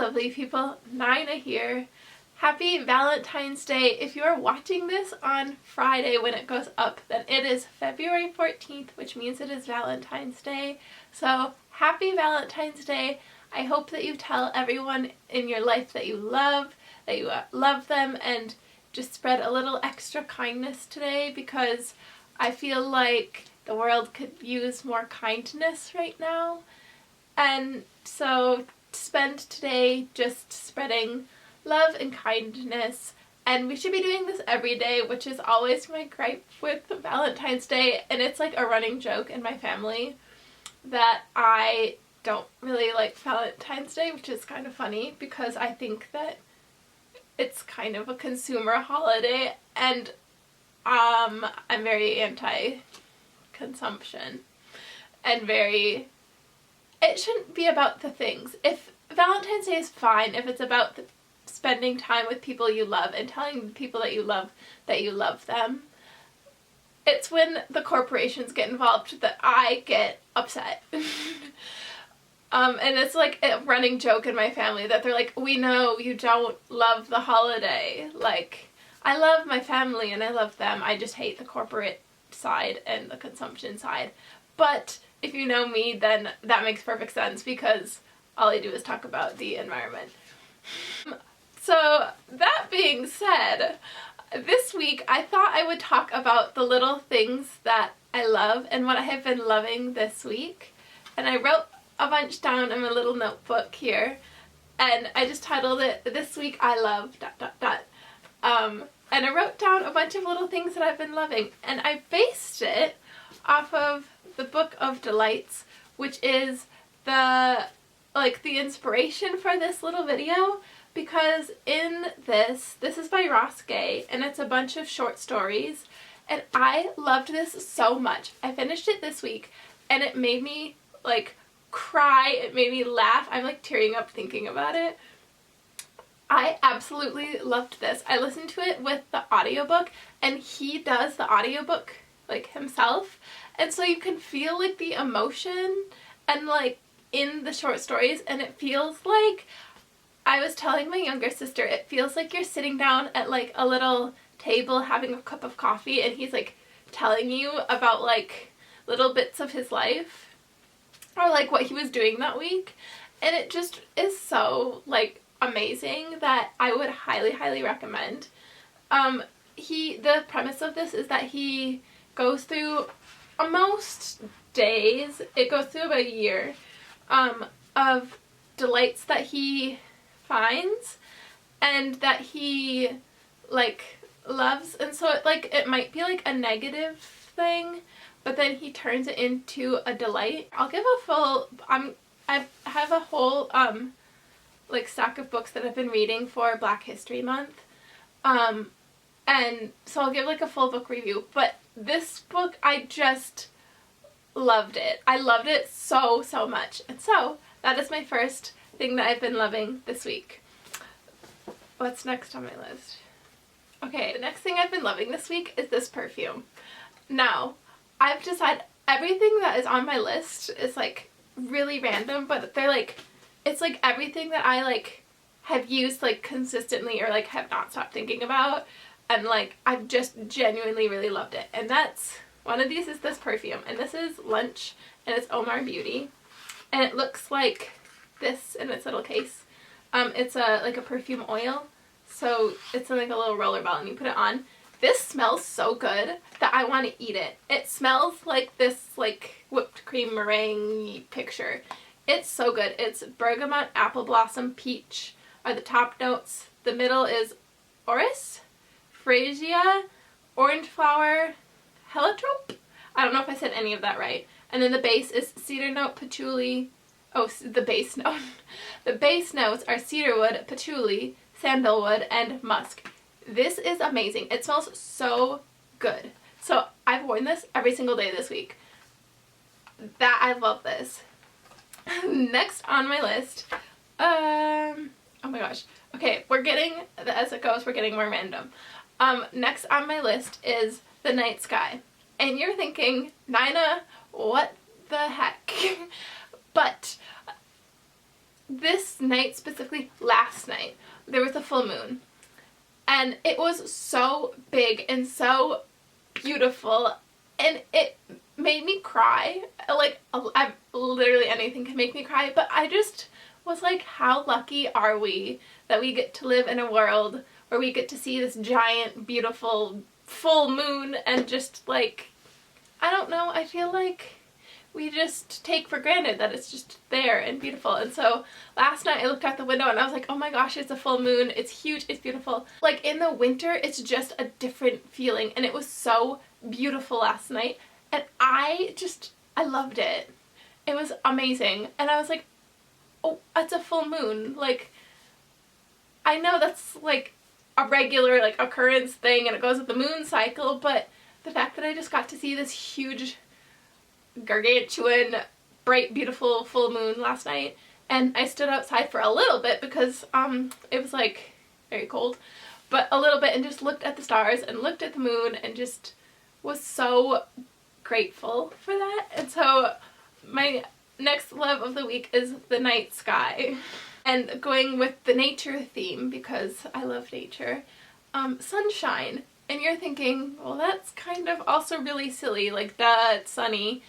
lovely people, Nina here. Happy Valentine's Day. If you are watching this on Friday when it goes up, then it is February 14th, which means it is Valentine's Day. So happy Valentine's Day. I hope that you tell everyone in your life that you love them, and just spread a little extra kindness today, because I feel like the world could use more kindness right now. And so spend today just spreading love and kindness, and we should be doing this every day, which is always my gripe with Valentine's Day, and it's like a running joke in my family that I don't really like Valentine's Day, which is kind of funny because I think that it's kind of a consumer holiday, and I'm very anti-consumption and it shouldn't be about the things. If Valentine's Day is fine if it's about spending time with people you love and telling people that you love them. It's when the corporations get involved that I get upset. And it's like a running joke in my family that they're like, we know you don't love the holiday. Like, I love my family and I love them. I just hate the corporate side and the consumption side. But if you know me, then that makes perfect sense, because all I do is talk about the environment. So that being said, this week I thought I would talk about the little things that I love and what I have been loving this week. And I wrote a bunch down in my little notebook here, and I just titled it, This Week I Love ... And I wrote down a bunch of little things that I've been loving, and I based it off of the Book of Delights, which is the inspiration for this little video, because in this is by Ross Gay, and it's a bunch of short stories, and I loved this so much. I finished it this week, and it made me cry, it made me laugh. I'm tearing up thinking about it. I absolutely loved this. I listened to it with the audiobook, and he does the audiobook himself, and so you can feel the emotion and in the short stories, and it feels like, I was telling my younger sister, it feels like you're sitting down at a little table having a cup of coffee, and he's telling you about little bits of his life, or what he was doing that week, and it just is so amazing that I would highly recommend. The premise of this is that he goes through, most days, it goes through about a year of delights that he finds and that he loves, and so it might be a negative thing, but then he turns it into a delight. I'll give a full, I have a whole stack of books that I've been reading for Black History Month, and so I'll give a full book review, but this book, I just loved it. I loved it so much, and so that is my first thing that I've been loving this week. What's next on my list? Okay, the next thing I've been loving this week is this perfume. Now, I've decided everything that is on my list is really random, but they're it's everything that I have used consistently, or have not stopped thinking about, and I've just genuinely really loved it. And that's one of these is this perfume, and this is Lunch, and it's Omar Beauty, and it looks like this in its little case. It's a perfume oil, so it's in a little roller ball, and you put it on. This smells so good that I want to eat it. It smells like this whipped cream meringue picture. It's so good. It's bergamot, apple blossom, peach are the top notes. The middle is orris, freesia, orange flower, heliotrope. I don't know if I said any of that right. And then the base is cedar note, patchouli. Oh, the base note. The base notes are cedarwood, patchouli, sandalwood, and musk. This is amazing. It smells so good. So I've worn this every single day this week. I love this. Next on my list, oh my gosh. Okay, as it goes, we're getting more random. Next on my list is The Night Sky. And you're thinking, Nina, what the heck? But this night specifically, last night, there was a full moon. And it was so big and so beautiful, and it made me cry. Like, literally anything can make me cry, but I just was like, how lucky are we that we get to live in a world where we get to see this giant, beautiful, full moon, and just like, I don't know, I feel like we just take for granted that it's just there and beautiful. And so last night I looked out the window and I was like, oh my gosh, it's a full moon, it's huge, it's beautiful. Like, in the winter, it's just a different feeling, and it was so beautiful last night, and I loved it. It was amazing, and I was like, oh, it's a full moon. Like, I know that's like a regular like occurrence thing and it goes with the moon cycle, but the fact that I just got to see this huge, gargantuan, bright, beautiful full moon last night, and I stood outside for a little bit because it was like very cold, but a little bit, and just looked at the stars and looked at the moon and just was so grateful for that. And so my next love of the week is the night sky. And going with the nature theme, because I love nature, sunshine. And you're thinking, well, that's kind of also really silly, like, duh, it's sunny.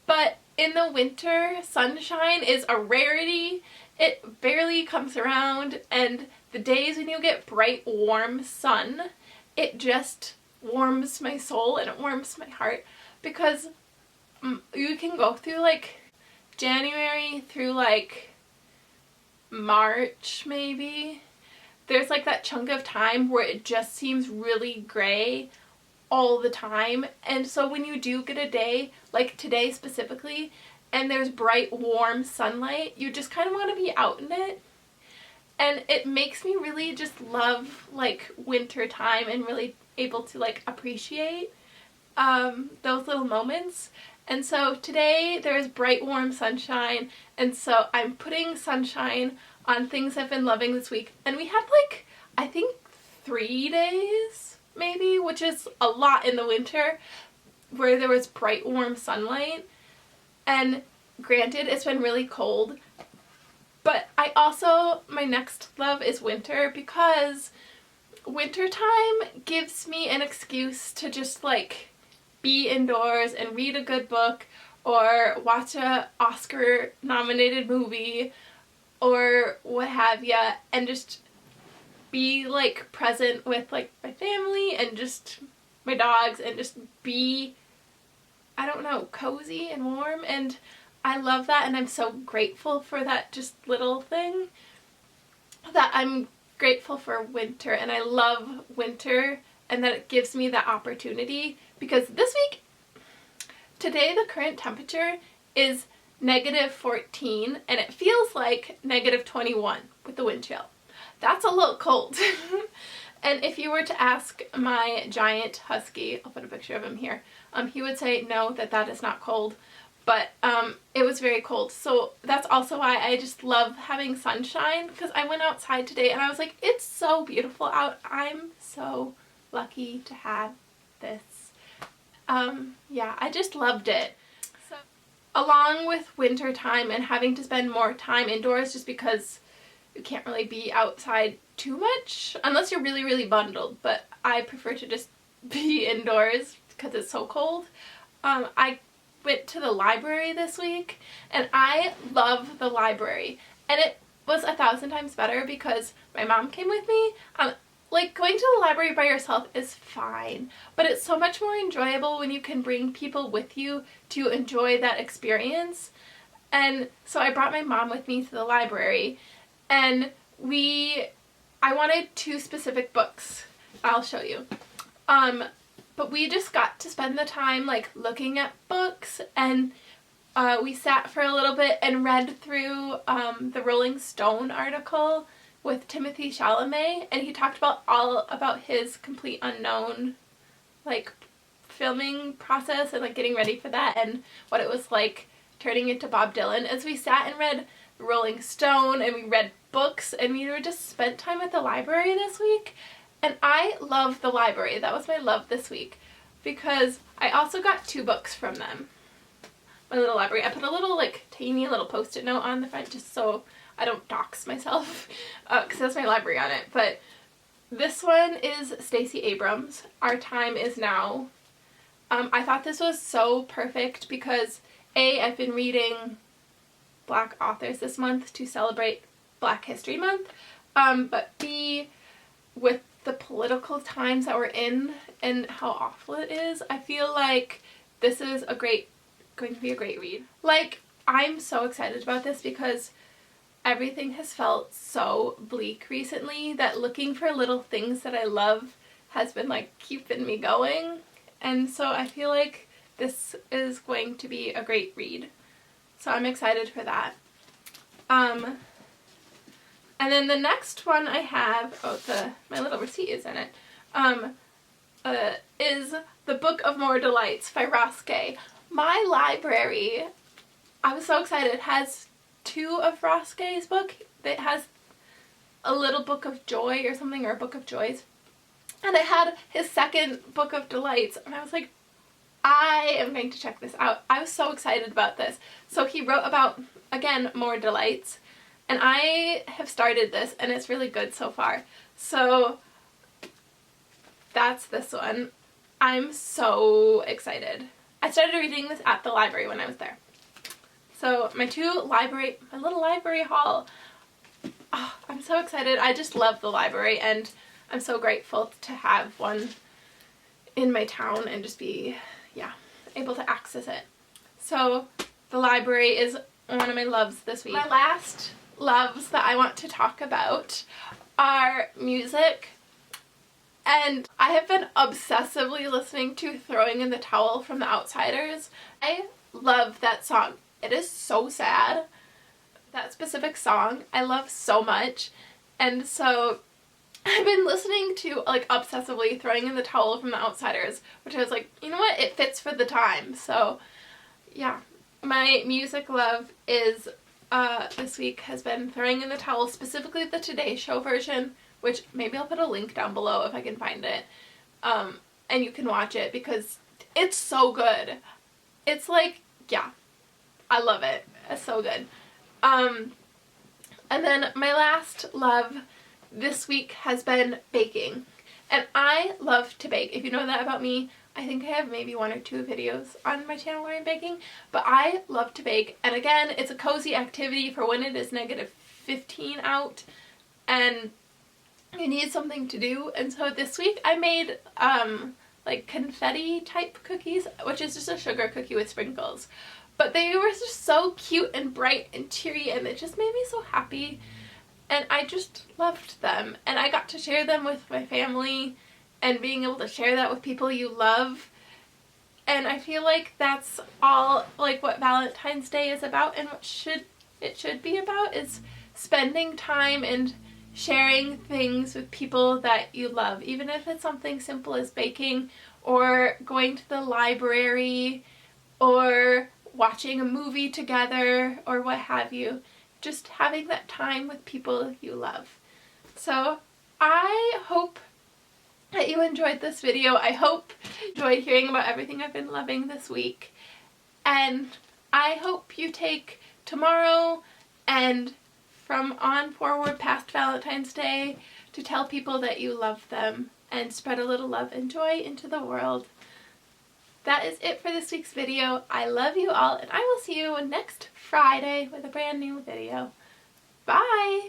But in the winter, sunshine is a rarity. It barely comes around, and the days when you get bright, warm sun, it just warms my soul and it warms my heart, because you can go through like January through like March maybe. There's like that chunk of time where it just seems really gray all the time, and so when you do get a day like today specifically and there's bright warm sunlight, you just kind of want to be out in it, and it makes me really just love like winter time and really able to like appreciate those little moments. And so today there is bright warm sunshine, and so I'm putting sunshine on things I've been loving this week. And we had like, I think 3 days maybe, which is a lot in the winter, where there was bright warm sunlight. And granted, it's been really cold, but I also, my next love is winter, because wintertime gives me an excuse to just like be indoors and read a good book or watch a Oscar nominated movie or what have ya, and just be like present with like my family and just my dogs, and just be, I don't know, cozy and warm. And I love that, and I'm so grateful for that just little thing, that I'm grateful for winter, and I love winter, and that it gives me that opportunity. Because this week, today the current temperature is -14, and it feels like -21 with the wind chill. That's a little cold. And if you were to ask my giant husky, I'll put a picture of him here, he would say no, that is not cold. But it was very cold. So that's also why I just love having sunshine, because I went outside today and I was like, it's so beautiful out. I'm so lucky to have this. Yeah, I just loved it. So, along with winter time and having to spend more time indoors, just because you can't really be outside too much unless you're really, really bundled, but I prefer to just be indoors because it's so cold. I went to the library this week, and I love the library, and it was 1,000 times better because my mom came with me. Like, going to the library by yourself is fine, but it's so much more enjoyable when you can bring people with you to enjoy that experience. And so I brought my mom with me to the library, and I wanted 2 specific books. I'll show you. But we just got to spend the time like looking at books, and we sat for a little bit and read through the Rolling Stone article with Timothy Chalamet, and he talked about all about his Complete Unknown like filming process and like getting ready for that, and what it was like turning into Bob Dylan. As we sat and read Rolling Stone and we read books, and we were just spent time at the library this week. And I love the library. That was my love this week, because I also got 2 books from them. my little library. I put a little like tiny little post-it note on the front just so I don't dox myself because that's my library on it. But this one is Stacey Abrams, Our Time Is Now. I thought this was so perfect because A, I've been reading Black authors this month to celebrate Black History Month, but B, with the political times that we're in and how awful it is, I feel like this is going to be a great read. Like, I'm so excited about this because everything has felt so bleak recently that looking for little things that I love has been like keeping me going, and so I feel like this is going to be a great read. So I'm excited for that. And then the next one I have, my little receipt is in it, is The Book of More Delights by Ross Gay. My library, I was so excited, it has 2 of Ross Gay's book. It has a little book of joy or something, or a book of joys. And it had his second book of delights, and I was like, I am going to check this out. I was so excited about this. So he wrote about, again, more delights, and I have started this, and it's really good so far. So that's this one. I'm so excited. I started reading this at the library when I was there. So my little library haul. Oh, I'm so excited. I just love the library, and I'm so grateful to have one in my town and just be, able to access it. So the library is one of my loves this week. My last loves that I want to talk about are music, and I have been obsessively listening to Throwing in the Towel from The Outsiders. I love that song. It is so sad. That specific song I love so much, and so I've been listening to, like, obsessively Throwing in the Towel from The Outsiders, which I was like, you know what, it fits for the time. So yeah, my music love is this week has been Throwing in the Towel, specifically the Today Show version, which maybe I'll put a link down below if I can find it, and you can watch it because it's so good. It's like, I love it. It's so good. And then my last love this week has been baking. And I love to bake. If you know that about me, I think I have maybe 1 or 2 videos on my channel where I'm baking. But I love to bake. And again, it's a cozy activity for when it is -15 out and you need something to do. And so this week I made like confetti type cookies, which is just a sugar cookie with sprinkles. But they were just so cute and bright and cheery, and it just made me so happy. And I just loved them. And I got to share them with my family, and being able to share that with people you love. And I feel like that's all, like, what Valentine's Day is about, and what it should be about is spending time and sharing things with people that you love. Even if it's something simple as baking, or going to the library, or watching a movie together, or what have you. Just having that time with people you love. So I hope that you enjoyed this video. I hope you enjoyed hearing about everything I've been loving this week. And I hope you take tomorrow and from on forward past Valentine's Day to tell people that you love them and spread a little love and joy into the world. That is it for this week's video. I love you all, and I will see you next Friday with a brand new video. Bye!